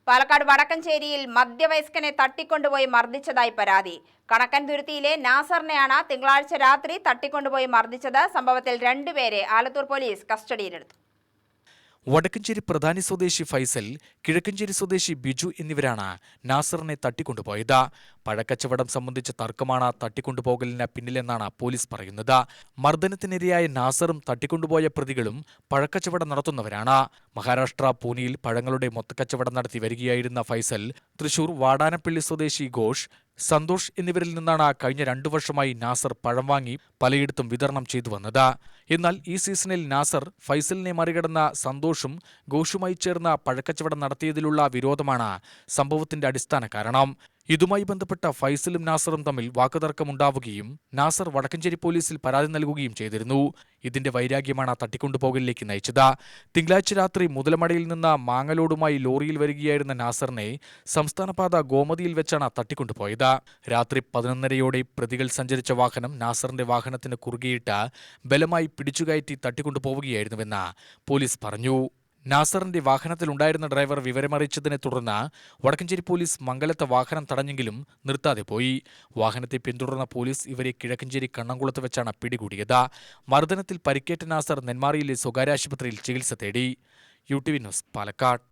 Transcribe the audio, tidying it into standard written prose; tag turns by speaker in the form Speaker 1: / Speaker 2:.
Speaker 1: പാലക്കാട് വടക്കഞ്ചേരിയിൽ മധ്യവയസ്കനെ തട്ടിക്കൊണ്ടുപോയി മർദ്ദിച്ചതായി പരാതി. കണക്കൻതുരുത്തിയിലെ നാസറിനെയാണ് തിങ്കളാഴ്ച രാത്രി തട്ടിക്കൊണ്ടുപോയി മർദ്ദിച്ചത്. സംഭവത്തിൽ 2 പേരെ ആലത്തൂർ പോലീസ് കസ്റ്റഡിയിലെടുത്തു.
Speaker 2: വടക്കഞ്ചേരി പ്രധാനി സ്വദേശി ഫൈസൽ, കിഴക്കഞ്ചേരി സ്വദേശി ബിജു എന്നിവരാണ് നാസറിനെ തട്ടിക്കൊണ്ടുപോയത്. പഴക്കച്ചവടം സംബന്ധിച്ച തർക്കമാണ് തട്ടിക്കൊണ്ടുപോകലിന് പിന്നിലെന്നാണ് പോലീസ് പറയുന്നത്. മർദ്ദനത്തിനിരയായ നാസറും തട്ടിക്കൊണ്ടുപോയ പ്രതികളും പഴക്കച്ചവടം നടത്തുന്നവരാണ്. മഹാരാഷ്ട്ര പൂനെയിൽ പഴങ്ങളുടെ മൊത്തക്കച്ചവടം നടത്തി വരികയായിരുന്ന ഫൈസൽ, തൃശൂർ വാടാനപ്പള്ളി സ്വദേശി ഘോഷ്, സന്തോഷ് എന്നിവരിൽ നിന്നാണ് കഴിഞ്ഞ 2 വർഷമായി നാസർ പഴം വാങ്ങി പലയിടത്തും വിതരണം ചെയ്തു വന്നത്. എന്നാൽ ഈ സീസണിൽ നാസർ ഫൈസലിനെ മറികടന്ന സന്തോഷും ഘോഷുമായി ചേർന്ന് പഴക്കച്ചവടം നടത്തിയതിലുള്ള വിരോധമാണ് സംഭവത്തിന്റെ അടിസ്ഥാന കാരണം. ഇതുമായി ബന്ധപ്പെട്ട ഫൈസലും നാസറും തമ്മിൽ വാക്കുതർക്കമുണ്ടാവുകയും നാസർ വടക്കഞ്ചേരി പോലീസിൽ പരാതി നൽകുകയും ചെയ്തിരുന്നു. ഇതിന്റെ വൈരാഗ്യമാണ് തട്ടിക്കൊണ്ടുപോകലിലേക്ക് നയിച്ചത്. തിങ്കളാഴ്ച രാത്രി മുതലമടയിൽ നിന്ന് മാങ്ങലോടുമായി ലോറിയിൽ വരികയായിരുന്ന നാസറിനെ സംസ്ഥാനപാത ഗോമതിയിൽ വെച്ചാണ് തട്ടിക്കൊണ്ടുപോയത്. രാത്രി 11:30യോടെ പ്രതികൾ സഞ്ചരിച്ച വാഹനം നാസറിന്റെ വാഹനത്തിന് കുറുകെയിട്ട് ബലമായി പിടിച്ചുകയറ്റി തട്ടിക്കൊണ്ടുപോവുകയായിരുന്നുവെന്ന് പോലീസ് പറഞ്ഞു. നാസറിന്റെ വാഹനത്തിലുണ്ടായിരുന്ന ഡ്രൈവർ വിവരമറിയിച്ചതിനെ തുടർന്ന് വടക്കഞ്ചേരി പോലീസ് മംഗലത്തെ വാഹനം തടഞ്ഞെങ്കിലും നിർത്താതെ പോയി. വാഹനത്തെ പിന്തുടർന്ന പോലീസ് ഇവരെ കിഴക്കഞ്ചേരി കണ്ണംകുളത്ത് വെച്ചാണ് പിടികൂടിയത്. മർദ്ദനത്തിൽ പരിക്കേറ്റ നാസർ നെന്മാറയിലെ സ്വകാര്യ ആശുപത്രിയിൽ ചികിത്സ തേടി. UTV news, Palakkad.